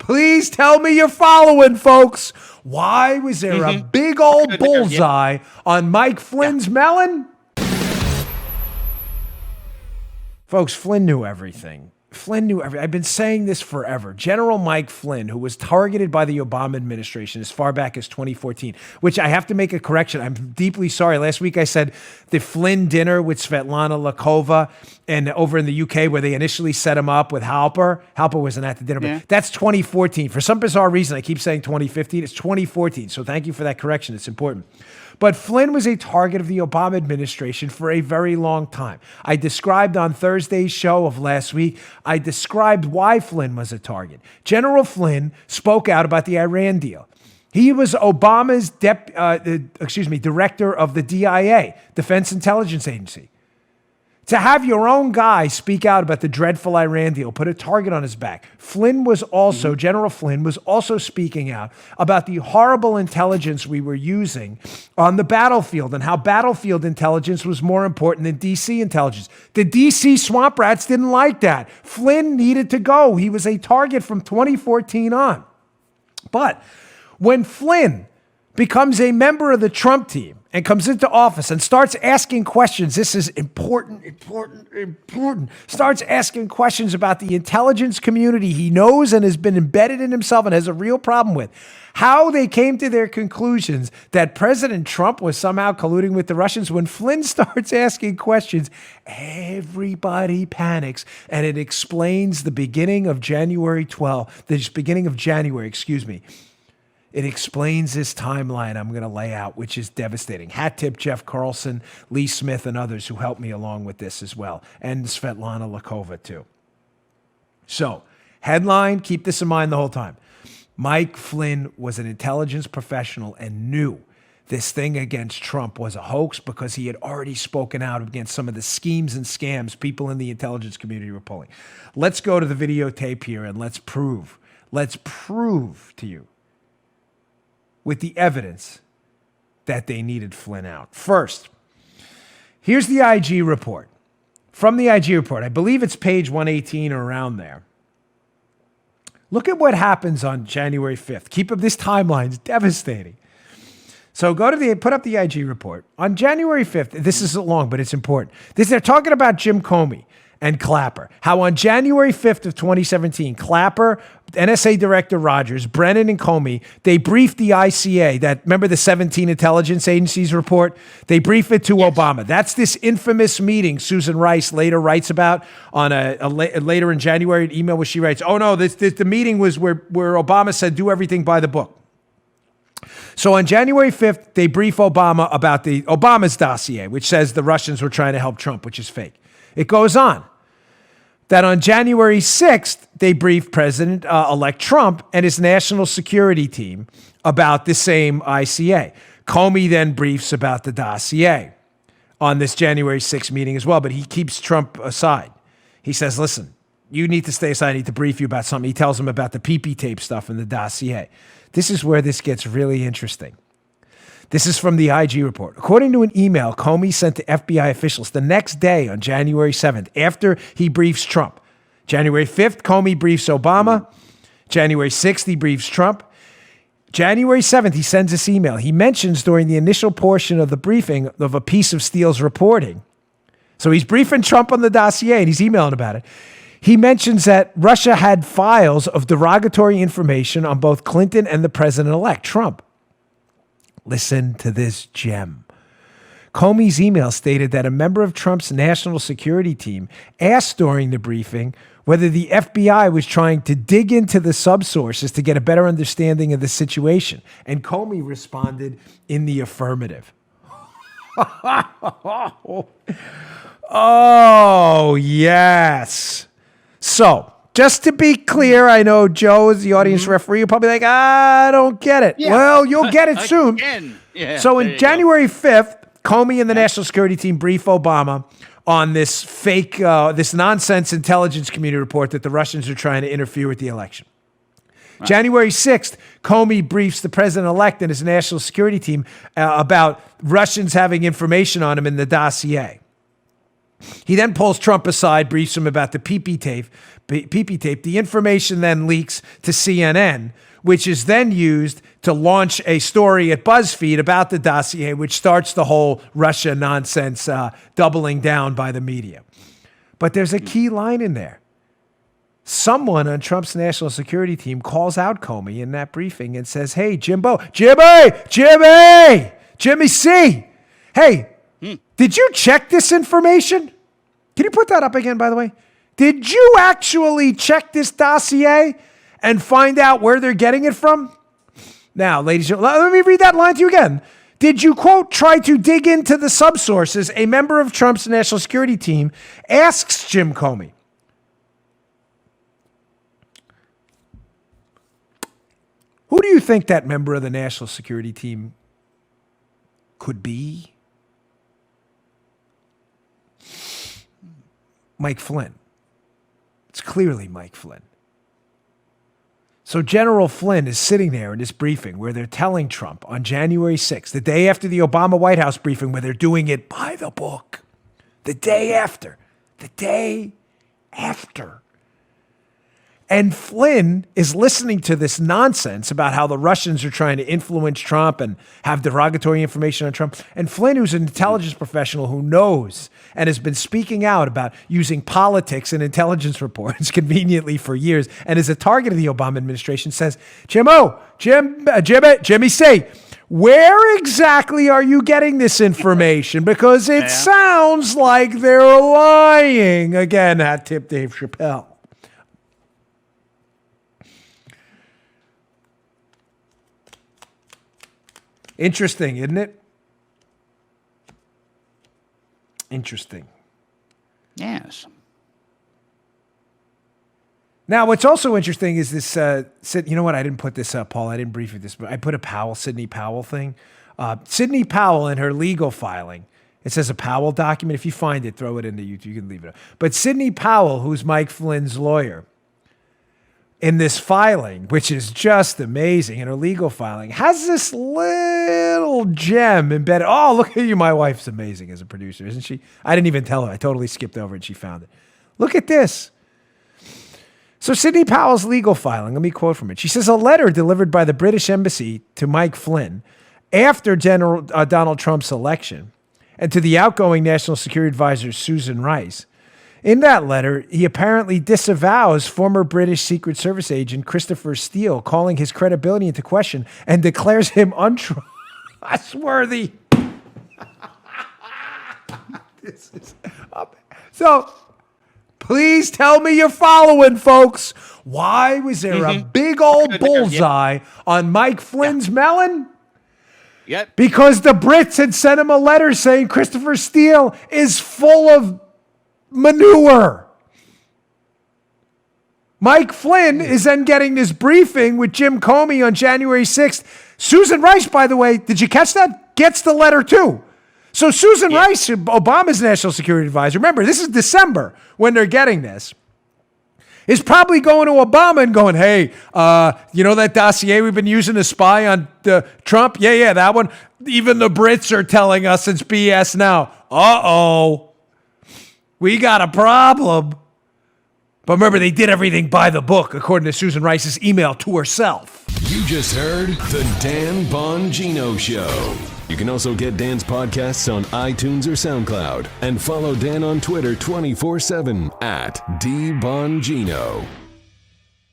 Please tell me you're following, folks. Why was there a big old bullseye on Mike Flynn's melon? Folks, Flynn knew everything. Flynn knew everything. I've been saying this forever. General Mike Flynn, who was targeted by the Obama administration as far back as 2014, which I have to make a correction. I'm deeply sorry. Last week I said the Flynn dinner with Svetlana Lakova and over in the UK where they initially set him up with Halper. Halper wasn't at the dinner, but that's 2014. For some bizarre reason, I keep saying 2015. It's 2014. So thank you for that correction. It's important. But Flynn was a target of the Obama administration for a very long time. I described on Thursday's show of last week, I described why Flynn was a target. General Flynn spoke out about the Iran deal. He was Obama's director of the DIA, Defense Intelligence Agency. To have your own guy speak out about the dreadful Iran deal, put a target on his back. General Flynn was also speaking out about the horrible intelligence we were using on the battlefield and how battlefield intelligence was more important than DC intelligence. The DC swamp rats didn't like that. Flynn needed to go. He was a target from 2014 on. But when Flynn becomes a member of the Trump team and comes into office and starts asking questions, this is important, starts asking questions about the intelligence community he knows and has been embedded in himself and has a real problem with, how they came to their conclusions that President Trump was somehow colluding with the Russians. When Flynn starts asking questions, everybody panics, and it explains the beginning of January. It explains this timeline I'm going to lay out, which is devastating. Hat tip Jeff Carlson, Lee Smith, and others who helped me along with this as well, and Svetlana Lakova too. So, headline, keep this in mind the whole time. Mike Flynn was an intelligence professional and knew this thing against Trump was a hoax because he had already spoken out against some of the schemes and scams people in the intelligence community were pulling. Let's go to the videotape here and let's prove to you with the evidence that they needed Flynn out. First, here's the IG report. From the IG report, I believe it's page 118 or around there. Look at what happens on January 5th. Keep up this timeline, it's devastating. So put up the IG report. On January 5th, this isn't long, but it's important. They're talking about Jim Comey and Clapper. How on January 5th of 2017, Clapper, NSA Director Rogers, Brennan, and Comey, they briefed the ICA, remember the 17 intelligence agencies report? They brief it to Obama. That's this infamous meeting Susan Rice later writes about on later in January, an email where she writes, oh no, the meeting was where Obama said, do everything by the book. So on January 5th, they brief Obama about Obama's dossier, which says the Russians were trying to help Trump, which is fake. It goes on that on January 6th, they briefed President-elect Trump and his national security team about the same ICA. Comey then briefs about the dossier on this January 6th meeting as well, but he keeps Trump aside. He says, listen, you need to stay aside. I need to brief you about something. He tells him about the PP tape stuff in the dossier. This is where this gets really interesting. This is from the IG report. According to an email Comey sent to FBI officials the next day on January 7th, after he briefs Trump. January 5th, Comey briefs Obama. January 6th, he briefs Trump. January 7th, he sends this email. He mentions during the initial portion of the briefing of a piece of Steele's reporting. So he's briefing Trump on the dossier and he's emailing about it. He mentions that Russia had files of derogatory information on both Clinton and the president-elect, Trump. Listen to this gem. Comey's email stated that a member of Trump's national security team asked during the briefing whether the FBI was trying to dig into the subsources to get a better understanding of the situation. And Comey responded in the affirmative. Oh, yes. So, just to be clear, I know Joe is the audience referee. You're probably like, I don't get it. Yeah. Well, you'll get it soon. Yeah, so in January 5th, Comey and the national security team brief Obama on this fake, this nonsense intelligence community report that the Russians are trying to interfere with the election. Right. January 6th, Comey briefs the president-elect and his national security team about Russians having information on him in the dossier. He then pulls Trump aside, briefs him about the PP tape. The information then leaks to CNN, which is then used to launch a story at BuzzFeed about the dossier, which starts the whole Russia nonsense doubling down by the media. But there's a key line in there. Someone on Trump's national security team calls out Comey in that briefing and says, hey, Jimmy C, hey, did you check this information? Can you put that up again, by the way? Did you actually check this dossier and find out where they're getting it from? Now, ladies and gentlemen, let me read that line to you again. Did you, quote, try to dig into the subsources? A member of Trump's national security team asks Jim Comey. Who do you think that member of the national security team could be? Mike Flynn. It's clearly Mike Flynn. So General Flynn is sitting there in this briefing where they're telling Trump on January 6th, the day after the Obama White House briefing, where they're doing it by the book. The day after. And Flynn is listening to this nonsense about how the Russians are trying to influence Trump and have derogatory information on Trump. And Flynn, who's an intelligence professional who knows and has been speaking out about using politics and intelligence reports conveniently for years and is a target of the Obama administration, says, Jimmy C, where exactly are you getting this information? Because it sounds like they're lying. Again, hat tip Dave Chappelle. Interesting, isn't it? Interesting. Yes. Now, what's also interesting is this, you know what? I didn't put this up, Paul. I didn't brief you this, but I put a Sidney Powell thing. Sidney Powell in her legal filing, it says a Powell document. If you find it, throw it into YouTube. You can leave it up. But Sidney Powell, who's Mike Flynn's lawyer, in this filing, which is just amazing, in her legal filing, has this little gem embedded. Oh, look at you. My wife's amazing as a producer, isn't she? I didn't even tell her. I totally skipped over it and she found it. Look at this. So Sidney Powell's legal filing, let me quote from it. She says, a letter delivered by the British embassy to Mike Flynn after General Donald Trump's election and to the outgoing National Security Advisor, Susan Rice. In that letter, he apparently disavows former British Secret Service agent Christopher Steele, calling his credibility into question and declares him untrustworthy. So, please tell me you're following, folks. Why was there a big old bullseye on Mike Flynn's melon? Yep. Because the Brits had sent him a letter saying Christopher Steele is full of manure. Mike Flynn is then getting this briefing with Jim Comey on January 6th. Susan Rice, by the way, did you catch that? Gets the letter too. So Susan Rice, Obama's national security advisor, remember, this is December when they're getting this, is probably going to Obama and going, hey, you know that dossier we've been using to spy on Trump? Yeah, that one. Even the Brits are telling us it's BS now. Uh-oh. We got a problem. But remember, they did everything by the book, according to Susan Rice's email to herself. You just heard The Dan Bongino Show. You can also get Dan's podcasts on iTunes or SoundCloud. And follow Dan on Twitter 24/7 @DBongino.